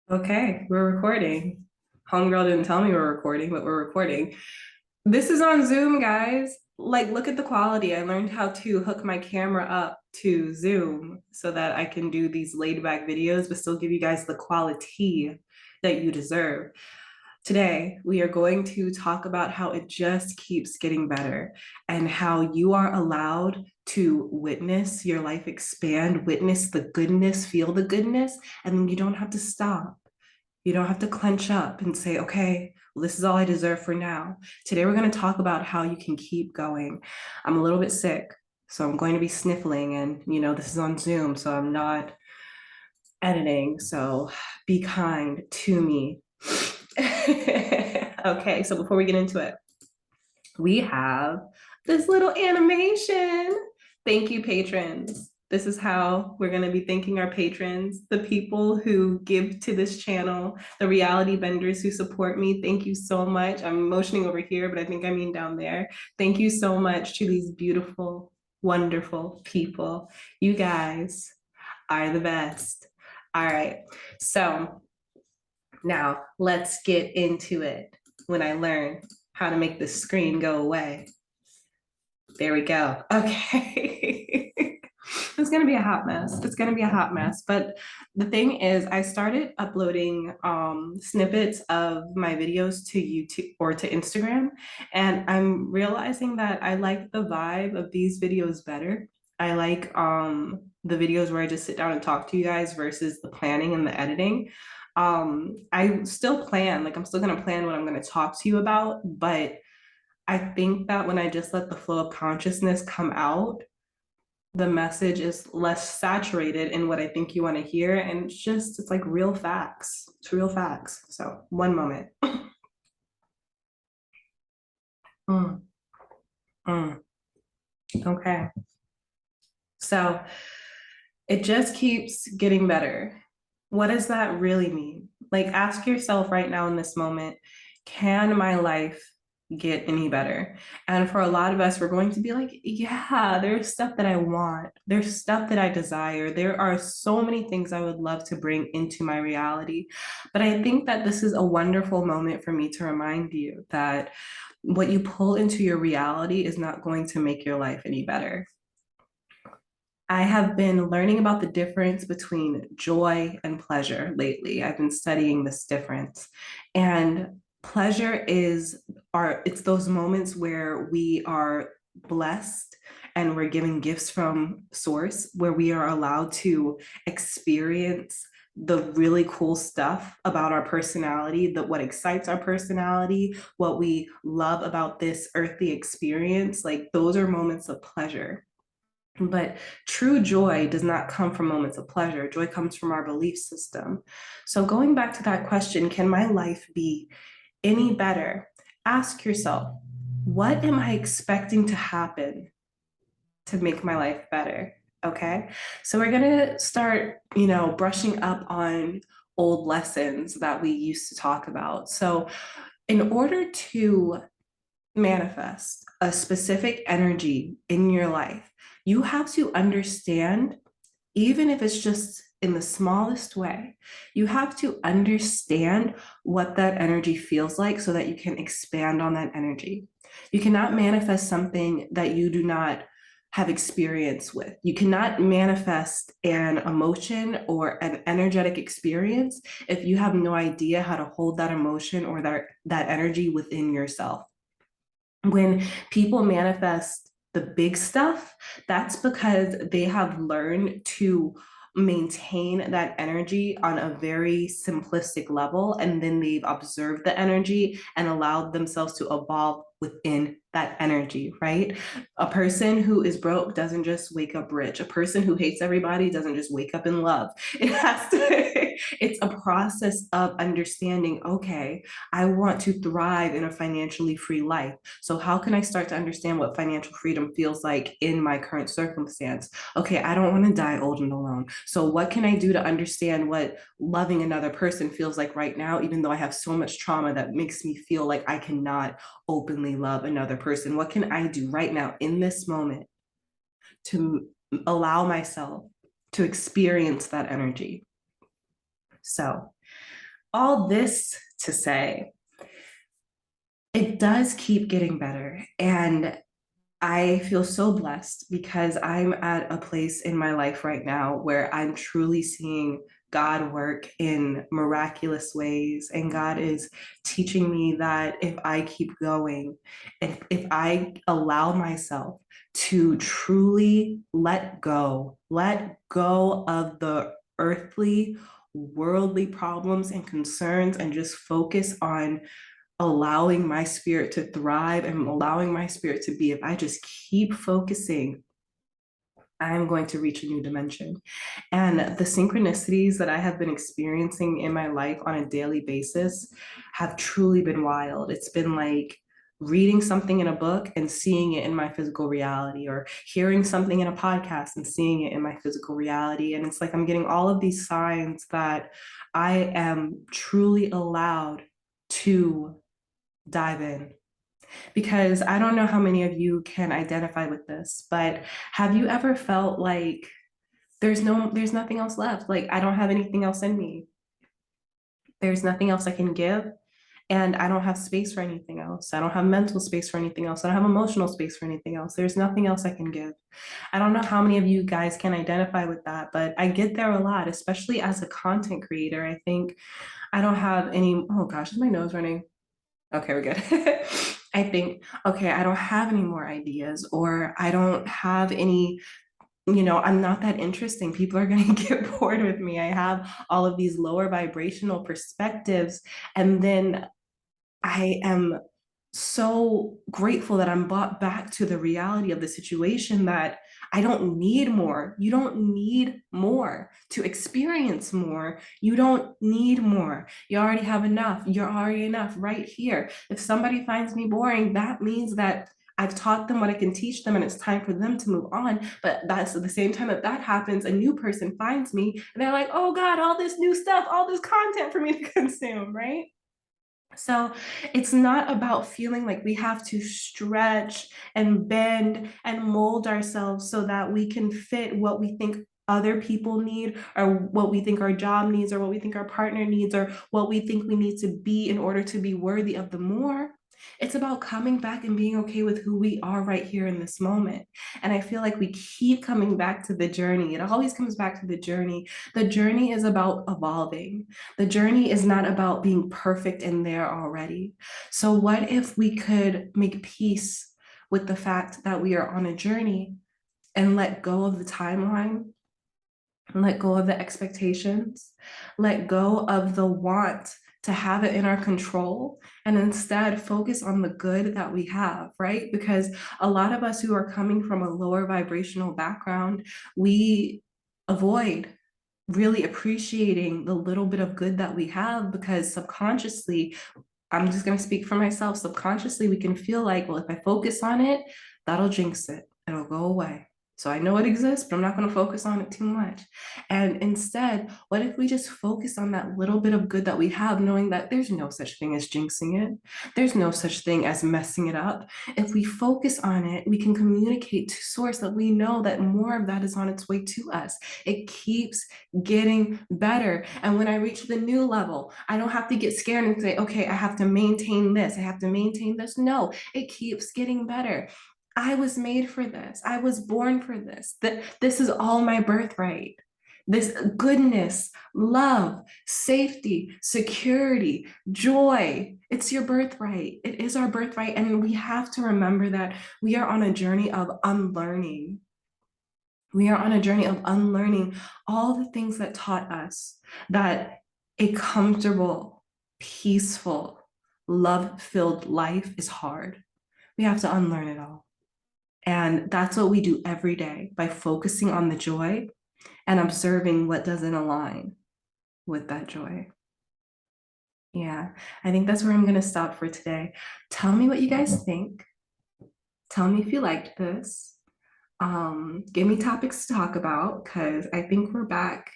Okay, we're recording. Homegirl didn't tell me we're recording, but we're recording. This is on Zoom, guys. Like, look at the quality. I learned how to hook my camera up to Zoom so that I can do these laid back videos, but still give you guys the quality that you deserve. Today, we are going to talk about how it just keeps getting better and how you are allowed to witness your life expand, witness the goodness, feel the goodness, and then you don't have to stop. You don't have to clench up and say, okay, well, this is all I deserve for now. Today, we're going to talk about how you can keep going. I'm a little bit sick, so I'm going to be sniffling, and this is on Zoom, so I'm not editing. So be kind to me. Okay, so before we get into it, we have this little animation. Thank you, patrons. This is how we're going to be thanking our patrons, the people who give to this channel, the reality benders who support me. Thank you so much. I'm motioning over here, but I think I mean down there. Thank you so much to these beautiful, wonderful people. You guys are the best. All right, so now let's get into it. When I learn how to make the screen go away. There we go. Okay. It's going to be a hot mess. It's going to be a hot mess. But the thing is, I started uploading snippets of my videos to YouTube or to Instagram. And I'm realizing that I like the vibe of these videos better. I like the videos where I just sit down and talk to you guys versus the planning and the editing. I still plan, like I'm still going to plan what I'm going to talk to you about, but I think that when I just let the flow of consciousness come out, the message is less saturated in what I think you want to hear. And it's like real facts. It's real facts. So one moment. Mm, mm. Okay. So it just keeps getting better. What does that really mean? Like, ask yourself right now in this moment, can my life get any better? And for a lot of us, we're going to be like, yeah, there's stuff that I want. There's stuff that I desire. There are so many things I would love to bring into my reality. But I think that this is a wonderful moment for me to remind you that what you pull into your reality is not going to make your life any better. I have been learning about the difference between joy and pleasure lately. I've been studying this difference. And pleasure it's those moments where we are blessed and we're given gifts from source, where we are allowed to experience the really cool stuff about our personality, that what excites our personality, what we love about this earthly experience. Like, those are moments of pleasure. But true joy does not come from moments of pleasure. Joy comes from our belief system. So, going back to that question, can my life be any better? Ask yourself, what am I expecting to happen to make my life better? Okay. So, we're going to start, brushing up on old lessons that we used to talk about. So, in order to manifest a specific energy in your life, you have to understand, even if it's just in the smallest way, you have to understand what that energy feels like so that you can expand on that energy. You cannot manifest something that you do not have experience with. You cannot manifest an emotion or an energetic experience if you have no idea how to hold that emotion or that energy within yourself. When people manifest the big stuff, that's because they have learned to maintain that energy on a very simplistic level. And then they've observed the energy and allowed themselves to evolve within that energy, right? A person who is broke doesn't just wake up rich. A person who hates everybody doesn't just wake up in love. It has to, it's a process of understanding, okay, I want to thrive in a financially free life. So how can I start to understand what financial freedom feels like in my current circumstance? Okay, I don't want to die old and alone. So what can I do to understand what loving another person feels like right now, even though I have so much trauma that makes me feel like I cannot openly love another person? What can I do right now in this moment to allow myself to experience that energy? So all this to say, it does keep getting better. And I feel so blessed because I'm at a place in my life right now where I'm truly seeing God work in miraculous ways. And God is teaching me that if I keep going, if I allow myself to truly let go of the earthly, worldly problems and concerns and just focus on allowing my spirit to thrive and allowing my spirit to be, if I just keep focusing, I'm going to reach a new dimension. And the synchronicities that I have been experiencing in my life on a daily basis have truly been wild. It's been like reading something in a book and seeing it in my physical reality, or hearing something in a podcast and seeing it in my physical reality. And it's like I'm getting all of these signs that I am truly allowed to dive in. Because I don't know how many of you can identify with this, but have you ever felt like there's nothing else left? Like I don't have anything else in me. There's nothing else I can give. And I don't have space for anything else. I don't have mental space for anything else. I don't have emotional space for anything else. There's nothing else I can give. I don't know how many of you guys can identify with that, but I get there a lot, especially as a content creator. I think I don't have any, oh gosh, is my nose running? Okay, we're good. I think, okay, I don't have any more ideas, or I don't have any, I'm not that interesting. People are going to get bored with me. I have all of these lower vibrational perspectives. And then I am so grateful that I'm brought back to the reality of the situation, that I don't need more. You don't need more to experience more. You don't need more. You already have enough. You're already enough right here. If somebody finds me boring, that means that I've taught them what I can teach them and it's time for them to move on. But that's at the same time that that happens, a new person finds me and they're like, oh God, all this new stuff, all this content for me to consume, right? So it's not about feeling like we have to stretch and bend and mold ourselves so that we can fit what we think other people need, or what we think our job needs, or what we think our partner needs, or what we think we need to be in order to be worthy of the more. It's about coming back and being okay with who we are right here in this moment. And I feel like we keep coming back to the journey. It always comes back to the journey. The journey is about evolving. The journey is not about being perfect and there already. So, what if we could make peace with the fact that we are on a journey and let go of the timeline, let go of the expectations, let go of the want to have it in our control, and instead focus on the good that we have, right? Because a lot of us who are coming from a lower vibrational background, we avoid really appreciating the little bit of good that we have, because subconsciously, I'm just going to speak for myself, subconsciously we can feel like, well, if I focus on it, that'll jinx it, it'll go away. So I know it exists, but I'm not going to focus on it too much. And instead, what if we just focus on that little bit of good that we have, knowing that there's no such thing as jinxing it? There's no such thing as messing it up. If we focus on it, we can communicate to source that we know that more of that is on its way to us. It keeps getting better. And when I reach the new level, I don't have to get scared and say, okay, I have to maintain this. I have to maintain this. No, it keeps getting better. I was made for this. I was born for this. This is all my birthright. This goodness, love, safety, security, joy. It's your birthright. It is our birthright. And we have to remember that we are on a journey of unlearning. We are on a journey of unlearning all the things that taught us that a comfortable, peaceful, love-filled life is hard. We have to unlearn it all. And that's what we do every day by focusing on the joy and observing what doesn't align with that joy. Yeah, I think that's where I'm going to stop for today. Tell me what you guys think. Tell me if you liked this. Give me topics to talk about, because I think we're back.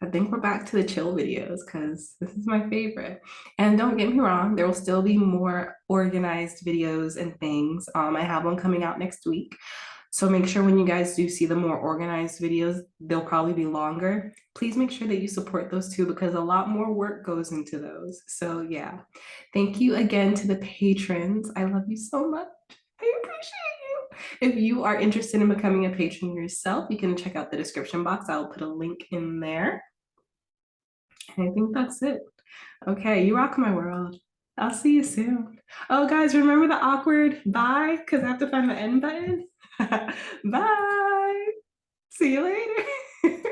I think we're back to the chill videos, because this is my favorite. And don't get me wrong, there will still be more organized videos and things. I have one coming out next week. So make sure when you guys do see the more organized videos, they'll probably be longer. Please make sure that you support those too, because a lot more work goes into those. So yeah, thank you again to the patrons. I love you so much. I appreciate you. If you are interested in becoming a patron yourself, you can check out the description box. I'll put a link in there. And I think that's it. Okay, you rock my world. I'll see you soon. Oh, guys, remember the awkward bye? Because I have to find the end button. Bye. See you later.